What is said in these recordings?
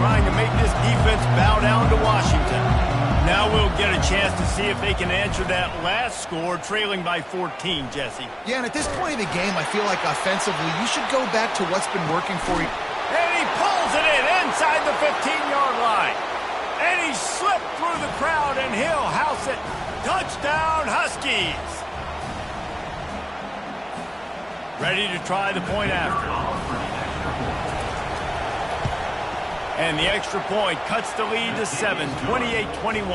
trying to make this defense bow down to Washington. Now we'll get a chance to see if they can answer that last score, trailing by 14, Jesse. Yeah, and at this point of the game, I feel like offensively, you should go back to what's been working for you. And he pulls it in inside the 15-yard line. And he slipped through the crowd, and he'll house it. Touchdown, Huskies. Ready to try the point after. And the extra point cuts the lead to 7, 28-21.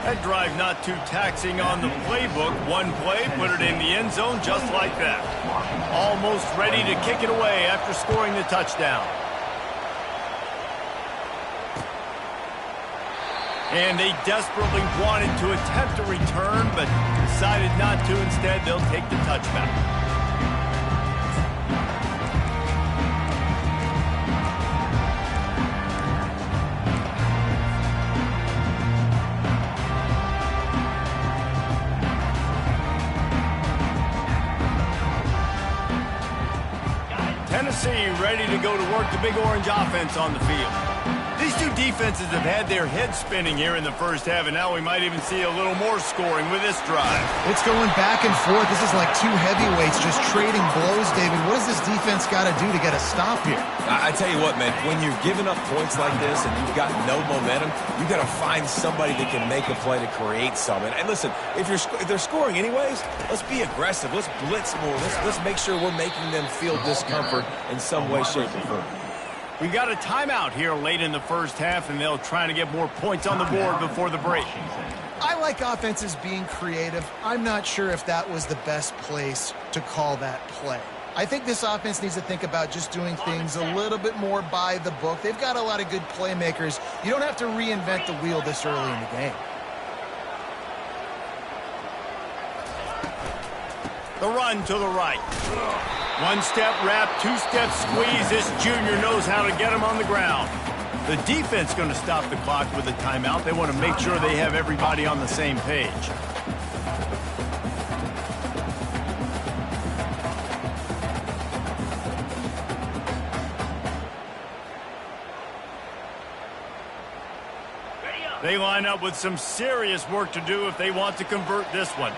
That drive not too taxing on the playbook. One play, put it in the end zone just like that. Almost ready to kick it away after scoring the touchdown. And they desperately wanted to attempt a return, but decided not to. Instead, they'll take the touchback. Tennessee ready to go to work the Big Orange offense on the field. These two defenses have had their heads spinning here in the first half, and now we might even see a little more scoring with this drive. It's going back and forth. This is like two heavyweights just trading blows, David. What does this defense got to do to get a stop here? I tell you what, man, when you're giving up points like this and you've got no momentum, you got to find somebody that can make a play to create something. And listen, if they're scoring anyways, let's be aggressive. Let's blitz more. Let's make sure we're making them feel discomfort in some way, shape, or form. We got a timeout here late in the first half, and they'll try to get more points on the board before the break. I like offenses being creative. I'm not sure if that was the best place to call that play. I think this offense needs to think about just doing things a little bit more by the book. They've got a lot of good playmakers. You don't have to reinvent the wheel this early in the game. The run to the right. One-step wrap, two-step squeeze. This junior knows how to get him on the ground. The defense going to stop the clock with a timeout. They want to make sure they have everybody on the same page. They line up with some serious work to do if they want to convert this one.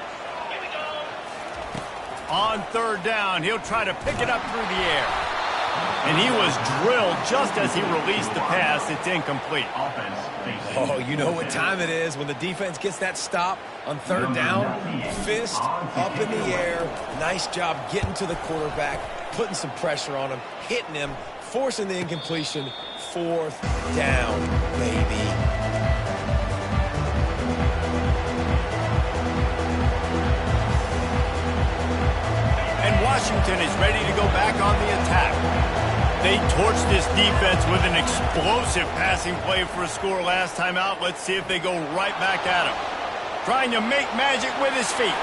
On third down, he'll try to pick it up through the air. And he was drilled just as he released the pass. It's incomplete. Oh, you know what time it is when the defense gets that stop on third down. Fist up in the air. Nice job getting to the quarterback, putting some pressure on him, hitting him, forcing the incompletion. Fourth down, baby. Washington is ready to go back on the attack. They torched this defense with an explosive passing play for a score last time out. Let's see if they go right back at him. Trying to make magic with his feet.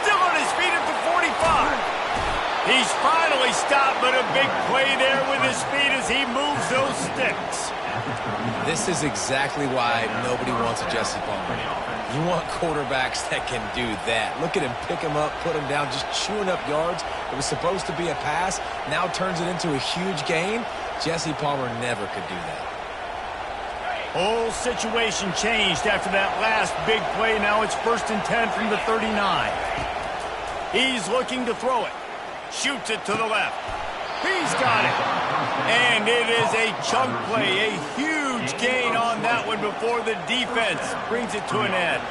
Still on his feet at the 45. He's finally stopped, but a big play there with his feet as he moves those sticks. This is exactly why nobody wants a Jesse Palmer. You want quarterbacks that can do that. Look at him, pick him up, put him down, just chewing up yards. It was supposed to be a pass, now turns it into a huge gain. Jesse Palmer never could do that. Whole situation changed after that last big play. Now it's 1st and 10 from the 39. He's looking to throw it. Shoots it to the left. He's got it. And it is a chunk play, a huge gain on that one before the defense brings it to an end.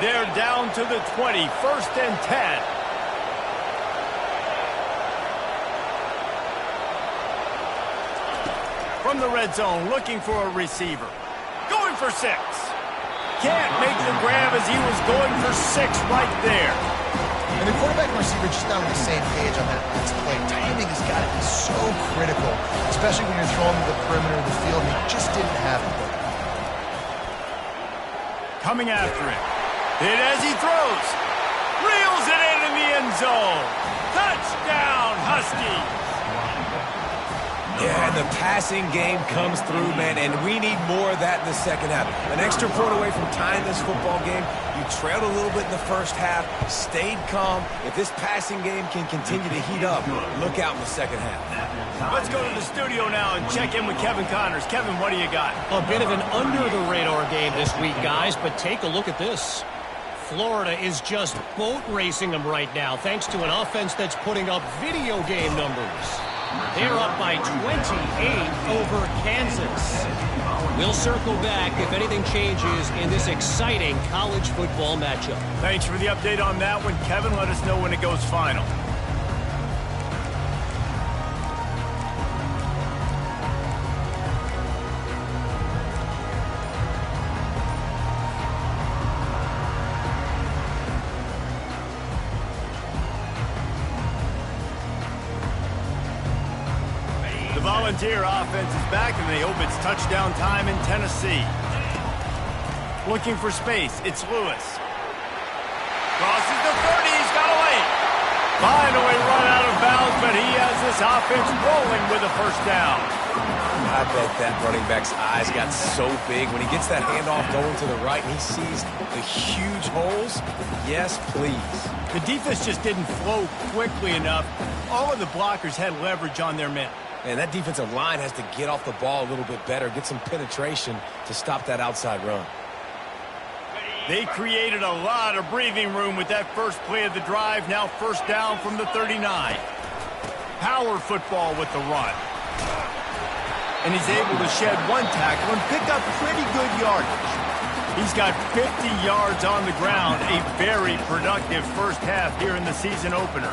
They're down to the 20, 1st and 10. From the red zone, looking for a receiver. Going for 6. Can't make the grab as he was going for 6 right there. And the quarterback and receiver just not on the same page on that last play. Timing has got to be so critical, especially when you're throwing to the perimeter of the field, and he just didn't have it. Coming after it. Hit as he throws. Reels it in the end zone. Touchdown, Huskies. Yeah, And the passing game comes through, man, and we need more of that in the second half. An extra point away from tying this football game. You trailed a little bit in the first half, stayed calm. If this passing game can continue to heat up, look out in the second half. Let's go to the studio now and check in with Kevin Connors. Kevin, what do you got? A bit of an under-the-radar game this week, guys, but take a look at this. Florida is just boat racing them right now, thanks to an offense that's putting up video game numbers. They're up by 28 over Kansas. We'll circle back if anything changes in this exciting college football matchup. Thanks for the update on that one, Kevin. Let us know when it goes final. Volunteer offense is back, and they hope it's touchdown time in Tennessee. Looking for space. It's Lewis. Crosses the 30. He's got away. Finally run out of bounds, but he has this offense rolling with a first down. I bet that running back's eyes got so big when he gets that handoff going to the right and he sees the huge holes. Yes, please. The defense just didn't flow quickly enough. All of the blockers had leverage on their men. And that defensive line has to get off the ball a little bit better, get some penetration to stop that outside run. They created a lot of breathing room with that first play of the drive. Now first down from the 39. Power football with the run. And he's able to shed one tackle and pick up pretty good yardage. He's got 50 yards on the ground. A very productive first half here in the season opener.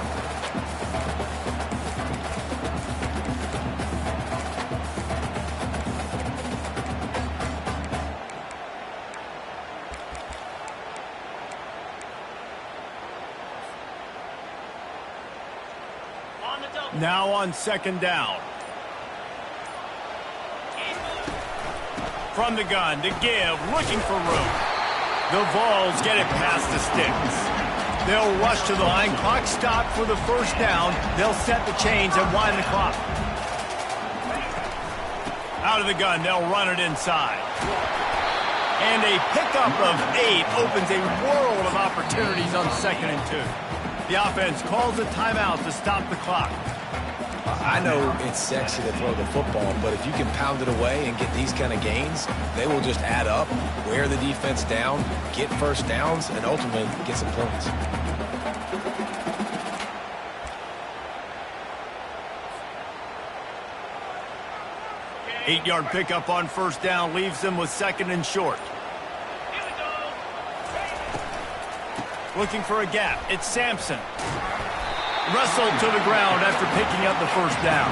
Now on second down. From the gun to give, looking for room. The Vols get it past the sticks. They'll rush to the line. Clock stopped for the first down. They'll set the chains and wind the clock. Out of the gun, they'll run it inside. And a pickup of 8 opens a world of opportunities on 2nd and 2. The offense calls a timeout to stop the clock. I know it's sexy to throw the football, but if you can pound it away and get these kind of gains, they will just add up, wear the defense down, get first downs, and ultimately get some points. Eight-yard pickup on first down leaves them with 2nd and short. Looking for a gap. It's Sampson. Wrestled to the ground after picking up the first down.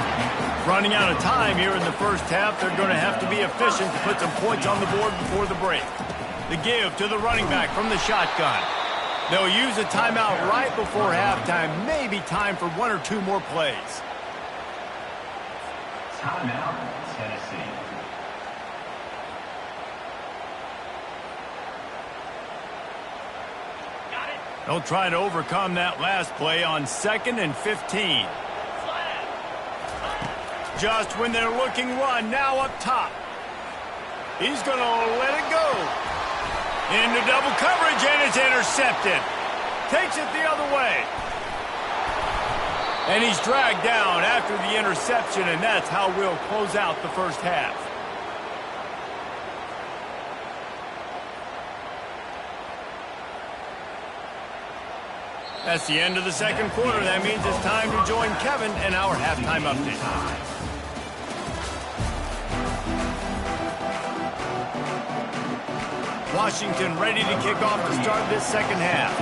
Running out of time here in the first half. They're going to have to be efficient to put some points on the board before the break. The give to the running back from the shotgun. They'll use a timeout right before halftime. Maybe time for 1 or 2 more plays. Timeout, Tennessee. They'll try to overcome that last play on 2nd and 15. Just when they're looking run, now up top. He's going to let it go. Into double coverage, and it's intercepted. Takes it the other way. And he's dragged down after the interception, and that's how we'll close out the first half. That's the end of the second quarter. That means it's time to join Kevin in our halftime update. Washington ready to kick off to start this second half.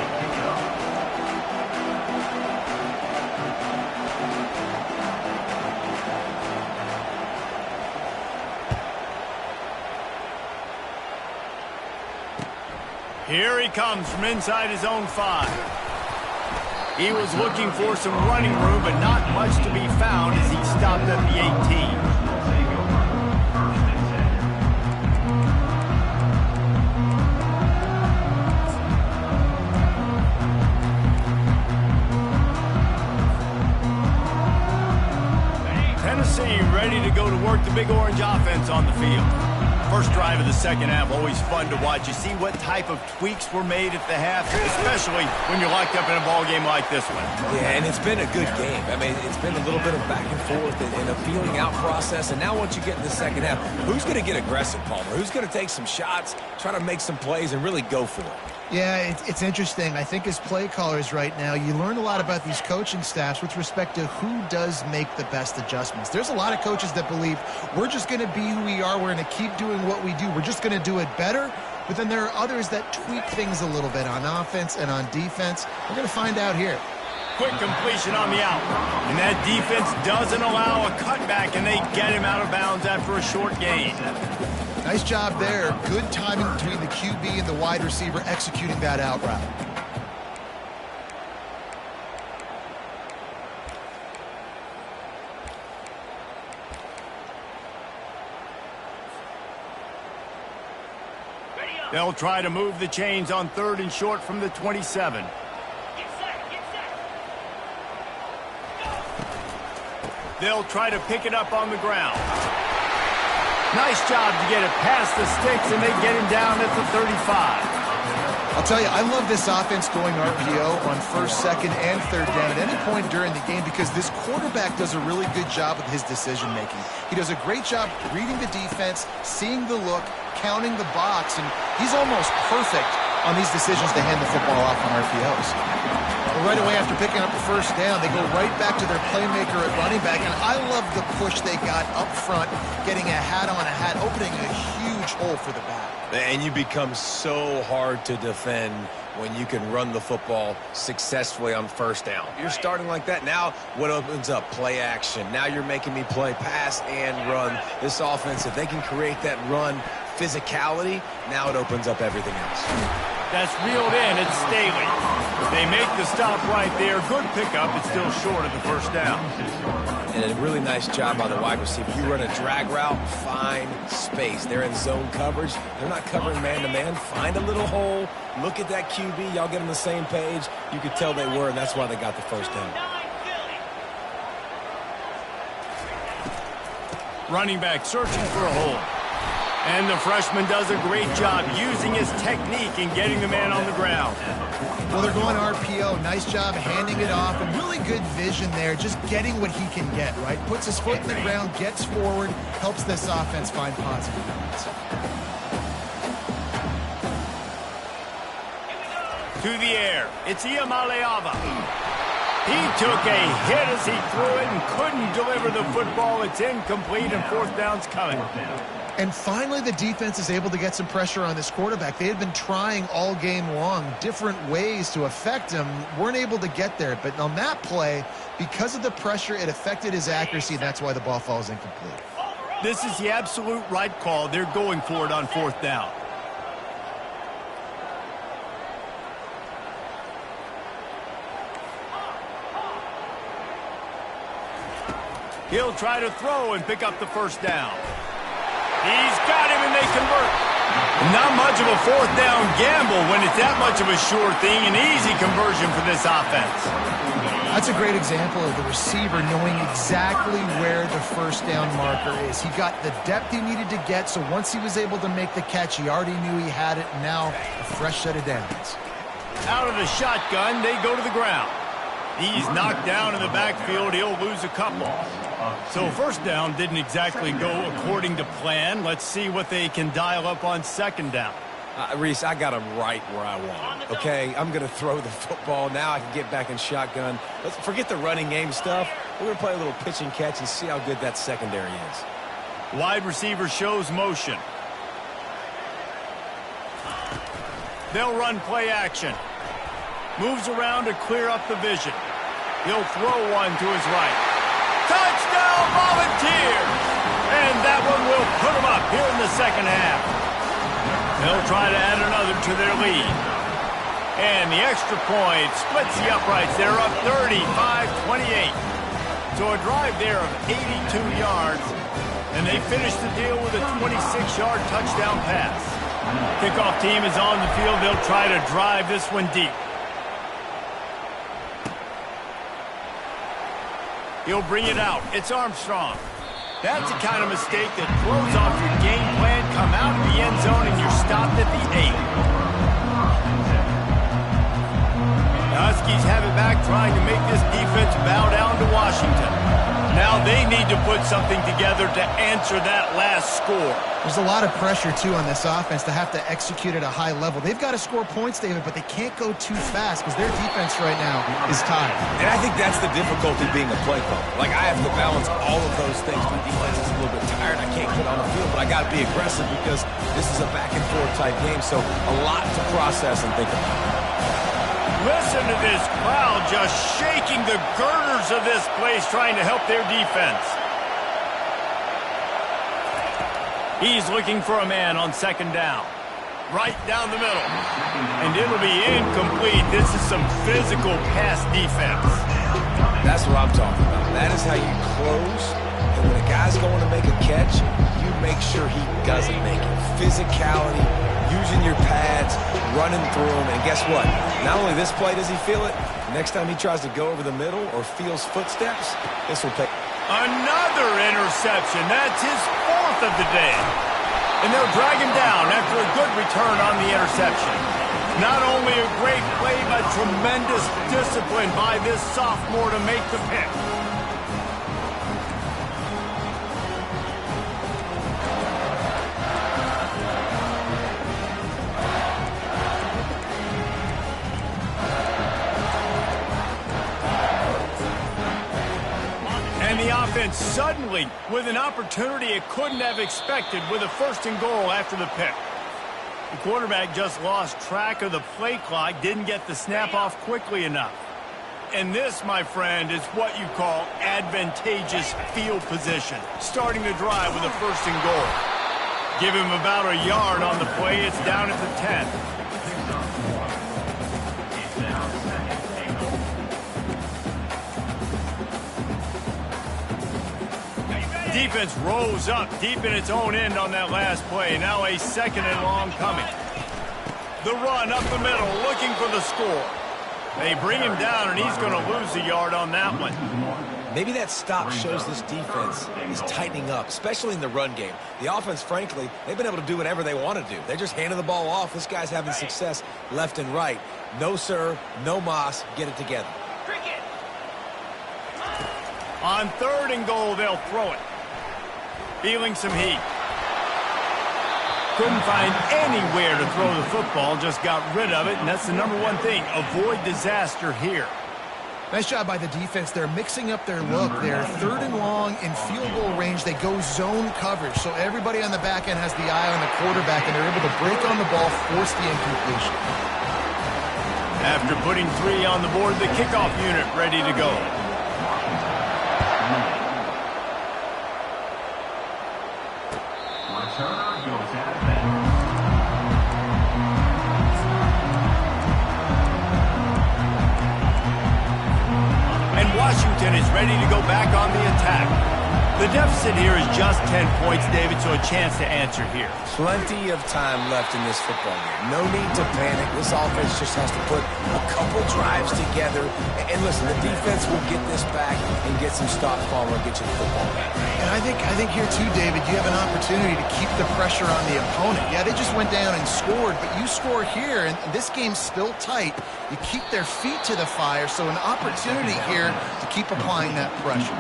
Here he comes from inside his own 5. He was looking for some running room, but not much to be found as he stopped at the 18. Tennessee ready to go to work the Big Orange offense on the field. First drive of the second half, always fun to watch. You see what type of tweaks were made at the half, especially when you're locked up in a ball game like this one. Yeah, and it's been a good game. I mean, it's been a little bit of back and forth and a feeling out process. And now once you get in the second half, who's going to get aggressive, Palmer? Who's going to take some shots, try to make some plays, and really go for it? Yeah, it's interesting. I think as play callers right now, you learn a lot about these coaching staffs with respect to who does make the best adjustments. There's a lot of coaches that believe we're just going to be who we are. We're going to keep doing what we do. We're just going to do it better. But then there are others that tweak things a little bit on offense and on defense. We're going to find out here. Quick completion on the out. And that defense doesn't allow a cutback, and they get him out of bounds after a short gain. Nice job there. Good timing between the QB and the wide receiver executing that out route. They'll try to move the chains on 3rd and short from the 27. They'll try to pick it up on the ground. Nice job to get it past the sticks, and they get him down at the 35. I'll tell you, I love this offense going RPO on 1st, 2nd, and 3rd down at any point during the game because this quarterback does a really good job with his decision-making. He does a great job reading the defense, seeing the look, counting the box, and he's almost perfect on these decisions to hand the football off on RPOs. But right away after picking up the 1st down, they go right back to their playmaker at running back, and I love the push they got up front, getting a hat on a hat, opening a huge hole for the back. And you become so hard to defend when you can run the football successfully on 1st down. You're starting like that. Now what opens up? Play action. Now you're making me play pass and run. This offense, if they can create that run physicality, now it opens up everything else. That's reeled in. It's Staley. They make the stop right there. Good pickup. It's still short of the 1st down. And a really nice job by the wide receiver. You run a drag route, find space. They're in zone coverage. They're not covering man-to-man. Find a little hole. Look at that QB. Y'all get on the same page. You could tell they were, and that's why they got the 1st down. Running back searching for a hole. And the freshman does a great job using his technique and getting the man on the ground. Well, they're going RPO. Nice job handing it off, and really good vision there, just getting what he can get, right? Puts his foot in the ground, gets forward, helps this offense find positive balance. To the air, it's Iamaleava. He took a hit as he threw it and couldn't deliver the football. It's incomplete, and 4th down's coming. And finally, the defense is able to get some pressure on this quarterback. They had been trying all game long different ways to affect him, weren't able to get there. But on that play, because of the pressure, it affected his accuracy, and that's why the ball falls incomplete. This is the absolute right call. They're going for it on 4th down. He'll try to throw and pick up the 1st down. He's got him, and they convert. Not much of a 4th down gamble when it's that much of a sure thing. An easy conversion for this offense. That's a great example of the receiver knowing exactly where the 1st down marker is. He got the depth he needed to get, so once he was able to make the catch, he already knew he had it, and now a fresh set of downs. Out of the shotgun, they go to the ground. He's knocked down in the backfield. He'll lose a couple. So 1st down didn't exactly go according to plan. Let's see what they can dial up on 2nd down. Reese, I got him right where I want him, okay? I'm going to throw the football. Now I can get back in shotgun. Let's forget the running game stuff. We're going to play a little pitch and catch and see how good that secondary is. Wide receiver shows motion. They'll run play action. Moves around to clear up the vision. He'll throw one to his right. Touchdown, Volunteers! And that one will put them up here in the 2nd half. They'll try to add another to their lead. And the extra point splits the uprights. They're up 35-28. So a drive there of 82 yards. And they finish the deal with a 26-yard touchdown pass. Kickoff team is on the field. They'll try to drive this one deep. He'll bring it out. It's Armstrong. That's the kind of mistake that throws off your game plan. Come out of the end zone and you're stopped at the 8. The Huskies have it back, trying to make this defense bow down to Washington. Now they need to put something together to answer that last score. There's a lot of pressure, too, on this offense to have to execute at a high level. They've got to score points, David, but they can't go too fast because their defense right now is tired. And I think that's the difficulty being a play caller. Like, I have to balance all of those things. My defense is a little bit tired. I can't get on the field, but I got to be aggressive because this is a back-and-forth type game, so a lot to process and think about. Listen to this crowd just shaking the girders of this place, trying to help their defense. He's looking for a man on second down. Right down the middle. And it'll be incomplete. This is some physical pass defense. That's what I'm talking about. That is how you close. And when a guy's going to make a catch, you make sure he doesn't make it. Physicality, using your pads, running through them. And guess what? Not only this play does he feel it, next time he tries to go over the middle or feels footsteps, this will pay. Another interception. That's his 4th of the day. And they'll drag him down after a good return on the interception. Not only a great play, but tremendous discipline by this sophomore to make the pick. Offense suddenly with an opportunity it couldn't have expected with a 1st and goal after the pick. The quarterback just lost track of the play clock, didn't get the snap off quickly enough. And this, my friend, is what you call advantageous field position. Starting the drive with a 1st and goal. Give him about a yard on the play. It's down at the 10. Defense rose up deep in its own end on that last play. Now a 2nd and long coming. The run up the middle, looking for the score. They bring him down, and he's going to lose a yard on that one. Maybe that stop shows this defense is tightening up, especially in the run game. The offense, frankly, they've been able to do whatever they want to do. They're just handing the ball off. This guy's having success left and right. No, sir. No mas. Get it together. On 3rd and goal, they'll throw it. Feeling some heat. Couldn't find anywhere to throw the football, just got rid of it, and that's the #1 thing. Avoid disaster here. Nice job by the defense. They're mixing up their look. They're 3rd and long in field goal range. They go zone coverage, so everybody on the back end has the eye on the quarterback, and they're able to break on the ball, force the incompletion. After putting 3 on the board, the kickoff unit ready to go. Washington is ready to go back on the attack. The deficit here is just 10 points, David, so a chance to answer here. Plenty of time left in this football game. No need to panic. This offense just has to put a couple drives together. And listen, the defense will get this back and get some stops following and get you the football back. And I think here too, David, you have an opportunity to keep the pressure on the opponent. Yeah, they just went down and scored, but you score here, and this game's still tight. You keep their feet to the fire, so an opportunity here to keep applying that pressure.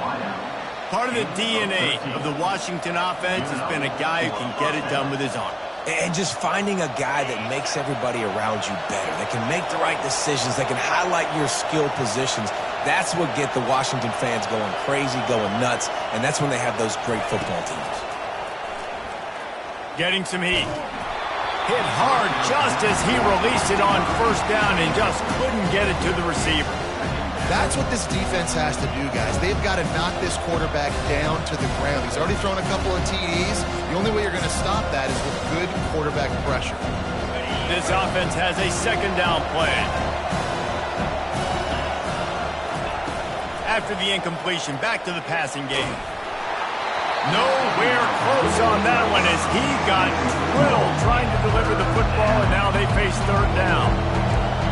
Part of the DNA of the Washington offense has been a guy who can get it done with his arm. And just finding a guy that makes everybody around you better, that can make the right decisions, that can highlight your skill positions. That's what get the Washington fans going crazy, going nuts, and that's when they have those great football teams. Getting some heat. Hit hard just as he released it on 1st down and just couldn't get it to the receiver. That's what this defense has to do, guys. They've got to knock this quarterback down to the ground. He's already thrown a couple of TDs. The only way you're going to stop that is with good quarterback pressure. This offense has a 2nd down plan. After the incompletion, back to the passing game. Nowhere close on that one as he got drilled trying to deliver the football, and now they face 3rd down.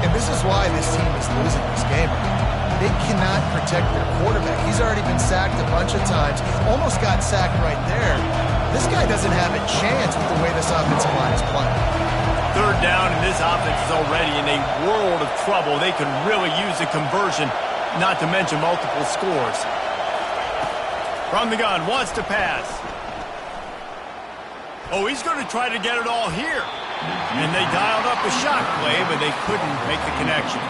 And this is why this team is losing this game. they cannot protect their quarterback. He's already been sacked a bunch of times, almost got sacked right there. This guy doesn't have a chance with the way this offensive line is playing. Third down, and this offense is already in a world of trouble. They could really use a conversion, not to mention multiple scores. From the gun, wants to pass. Oh, he's going to try to get it all here. And they dialed up a shot play, but they couldn't make the connection.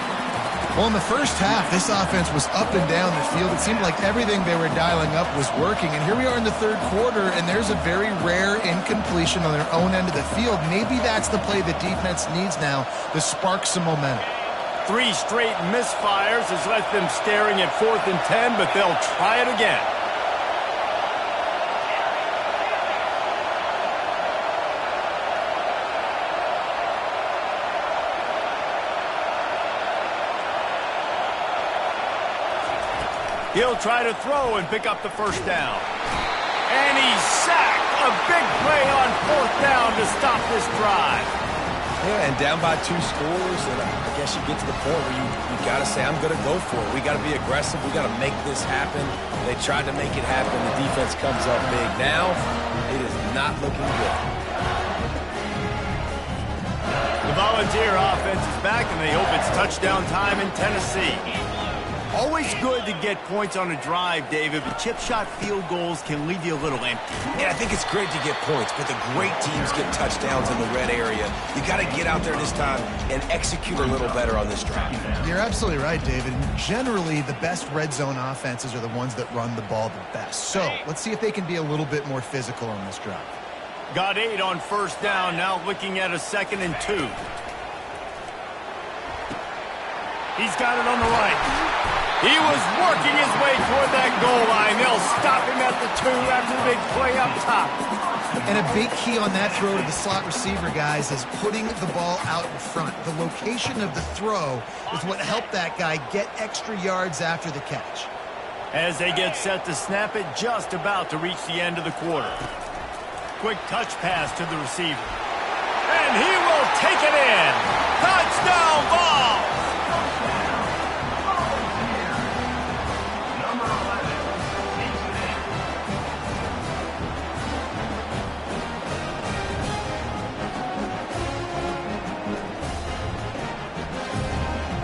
Well, in the first half, this offense was up and down the field. It seemed like everything they were dialing up was working. And here we are in the third quarter, and there's a very rare incompletion on their own end of the field. Maybe that's the play the defense needs now to spark some momentum. 3 straight misfires has left them staring at 4th and 10, but they'll try it again. He'll try to throw and pick up the first down. And he's sacked. A big play on 4th down to stop this drive. Yeah, and down by 2 scores, and I guess you get to the point where you got to say, I'm going to go for it. We got to be aggressive. We got to make this happen. They tried to make it happen. The defense comes up big. Now, it is not looking good. The Volunteer offense is back, and they hope it's touchdown time in Tennessee. Always good to get points on a drive, David, but chip shot field goals can leave you a little empty. Yeah, I think it's great to get points, but the great teams get touchdowns in the red area. You got to get out there this time and execute a little better on this drive. You're absolutely right, David. Generally, the best red zone offenses are the ones that run the ball the best. So let's see if they can be a little bit more physical on this drive. Got 8 on 1st down, now looking at a 2nd and 2. He's got it on the right. He was working his way toward that goal line. They'll stop him at the 2 after the big play up top. And a big key on that throw to the slot receiver, guys, is putting the ball out in front. The location of the throw is what helped that guy get extra yards after the catch. As they get set to snap it, just about to reach the end of the quarter. Quick touch pass to the receiver. And he will take it in. Touchdown ball.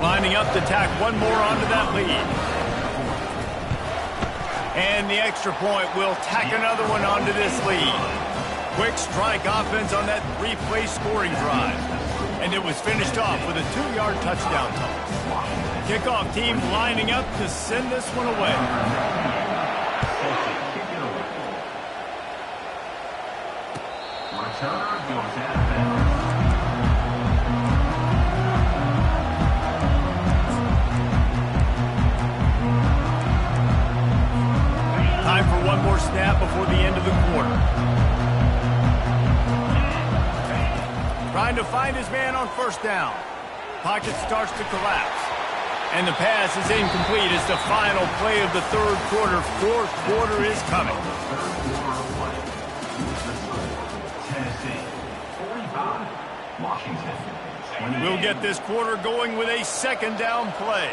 Lining up to tack one more onto that lead. And the extra point will tack another one onto this lead. Quick strike offense on that 3-play scoring drive. And it was finished off with a 2-yard touchdown toss. Kickoff team lining up to send this one away. Returner goes out. Time for one more snap before the end of the quarter. Trying to find his man on 1st down. Pocket starts to collapse. And the pass is incomplete. It's the final play of the 3rd quarter. 4th quarter is coming. Tennessee 45, Washington 28. We'll get this quarter going with a 2nd down play.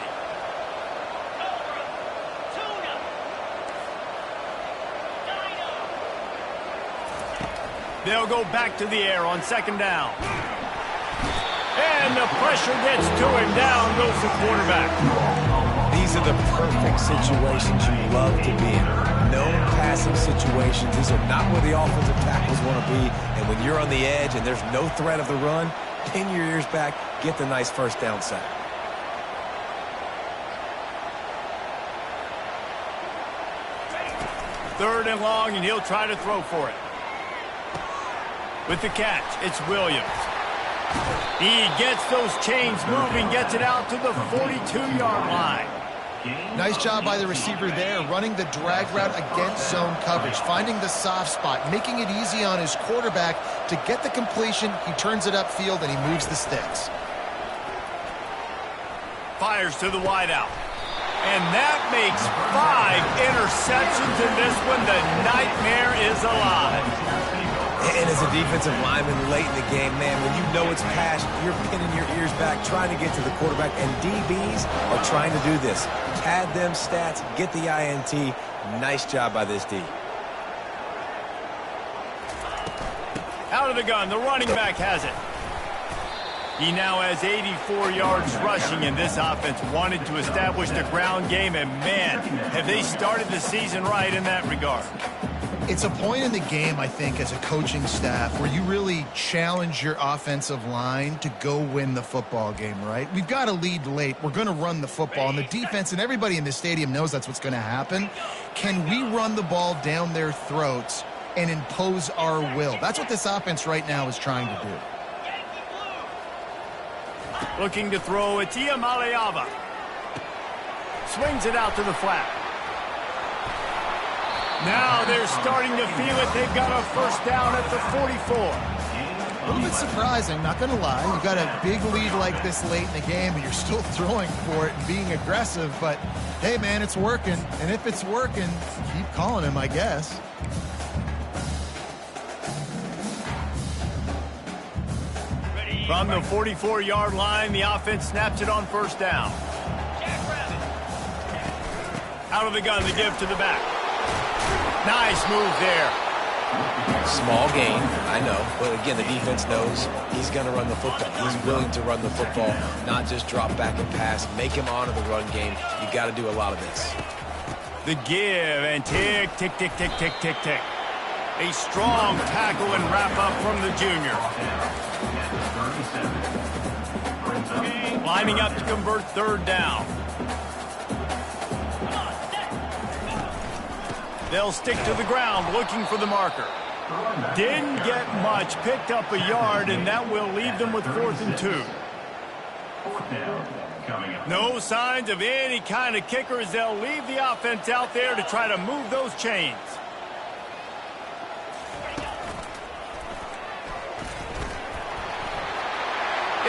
They'll go back to the air on 2nd down. And the pressure gets to him. Down goes the quarterback. These are the perfect situations you love to be in. No passing situations. These are not where the offensive tackles want to be. And when you're on the edge and there's no threat of the run, pin your ears back, get the nice 1st down sack. Third and long, and he'll try to throw for it. With the catch, it's Williams. He gets those chains moving, gets it out to the 42-yard line. Nice job by the receiver there, running the drag route against zone coverage, finding the soft spot, making it easy on his quarterback to get the completion. He turns it upfield, and he moves the sticks. Fires to the wideout. And that makes 5 interceptions in this one. The nightmare is alive. And as As a defensive lineman late in the game, man, when you know it's passed, you're pinning your ears back, trying to get to the quarterback, and DBs are trying to do this. Pad them stats, get the INT. Nice job by this D. Out of the gun, the running back has it. He now has 84 yards rushing, and this offense wanted to establish the ground game, and man, have they started the season right in that regard. It's a point in the game, I think, as a coaching staff where you really challenge your offensive line to go win the football game, right? We've got to lead late. We're going to run the football, and the defense and everybody in the stadium knows that's what's going to happen. Can we run the ball down their throats and impose our will? That's what this offense right now is trying to do. Looking to throw, it's Maleava. Swings it out to the flat. Now they're starting to feel it. They've got a first down at the 44. A little bit surprising, not going to lie. You've got a big lead like this late in the game, and you're still throwing for it and being aggressive. But, hey, man, it's working. And if it's working, keep calling him, I guess. From the 44-yard line, the offense snaps it on first down. Out of the gun, the give to the back. Nice move there. Small gain, I know. But again, the defense knows he's going to run the football. He's willing to run the football, not just drop back and pass. Make him honor the run game. You got to do a lot of this. The give and tick, tick, tick, tick, tick, tick, tick. A strong tackle and wrap up from the junior. Lining up to convert third down. They'll stick to the ground looking for the marker. Didn't get much, picked up a yard, and that will leave them with 4th and 2. No signs of any kind of kicker as they'll leave the offense out there to try to move those chains.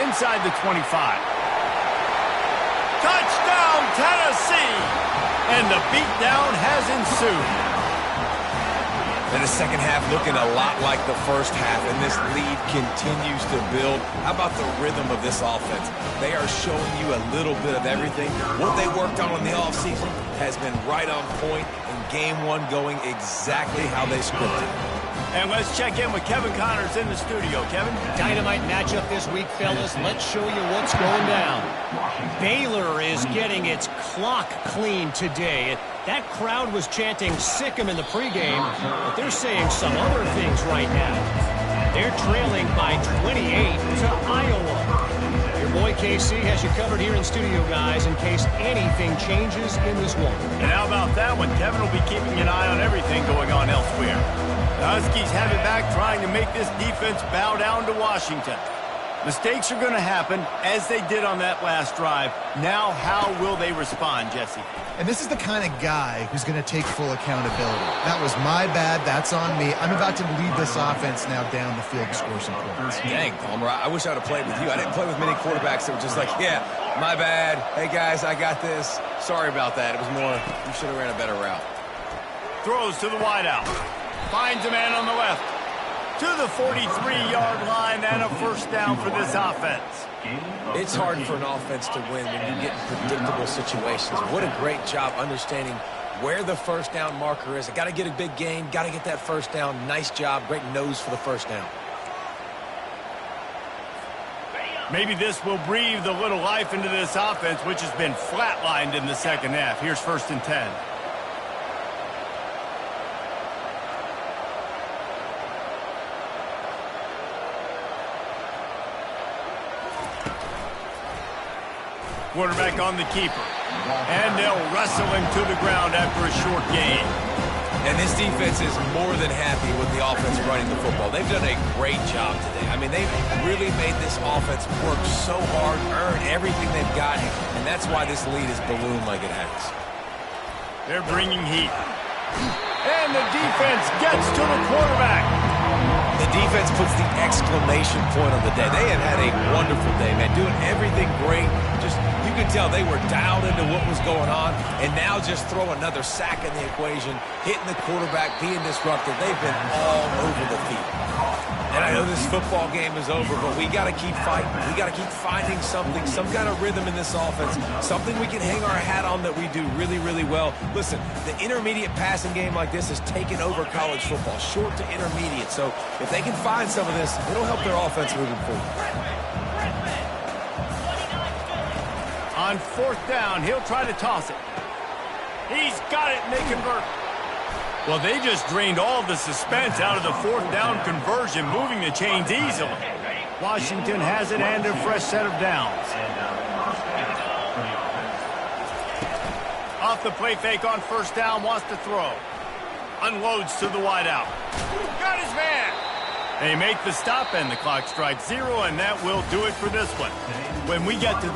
Inside the 25. Touchdown, Tennessee! And the beatdown has ensued. And the second half looking a lot like the first half, and this lead continues to build. How about the rhythm of this offense? They are showing you a little bit of everything. What they worked on in the offseason has been right on point, and game one going exactly how they scripted. And let's check in with Kevin Connors in the studio. Kevin? Dynamite matchup this week, fellas. Let's show you what's going down. Baylor is getting its clock cleaned today. That crowd was chanting "sick 'em" in the pregame, but they're saying some other things right now. They're trailing by 28 to Iowa. Your boy KC has you covered here in studio, guys, in case anything changes in this one. And how about that one? Kevin will be keeping an eye on everything going on elsewhere. The Huskies have it back, trying to make this defense bow down to Washington. Mistakes are going to happen, as they did on that last drive. Now, how will they respond, Jesse? And this is the kind of guy who's going to take full accountability. That was my bad. That's on me. I'm about to lead this offense now down the field to score some points. Dang, Palmer, I wish I would have played with you. I didn't play with many quarterbacks that were just like, yeah, my bad. Hey, guys, I got this. Sorry about that. It was more, you should have ran a better route. Throws to the wideout. Finds a man on the left. To the 43-yard line and a first down for this offense. It's hard for an offense to win when you get in predictable situations. What a great job understanding where the first down marker is. I got to get a big gain, got to get that first down. Nice job, great nose for the first down. Maybe this will breathe a little life into this offense, which has been flatlined in the second half. Here's 1st and 10. Quarterback on the keeper. And they'll wrestle him to the ground after a short gain. And this defense is more than happy with the offense running the football. They've done a great job today. I mean, they've really made this offense work so hard, earn everything they've got, and that's why this lead is ballooned like it has. They're bringing heat. And the defense gets to the quarterback. The defense puts the exclamation point on the day. They have had a wonderful day, man. Doing everything great. Just, you You could tell they were dialed into what was going on, and now just throw another sack in the equation, hitting the quarterback, being disruptive. They've been all over the field. And I know this football game is over, but we got to keep fighting. We got to keep finding something, some kind of rhythm in this offense, something we can hang our hat on that we do really, really well. Listen, the intermediate passing game like this has taken over college football, short to intermediate. So if they can find some of this, it'll help their offense moving forward. On 4th down, he'll try to toss it. He's got it, and they convert. Well, they just drained all the suspense out of the 4th down conversion, moving the chains easily. Washington has it and a fresh set of downs. Off the play fake on 1st down, wants to throw. Unloads to the wideout. Got his man. They make the stop, and the clock strikes 0, and that will do it for this one. When we get to the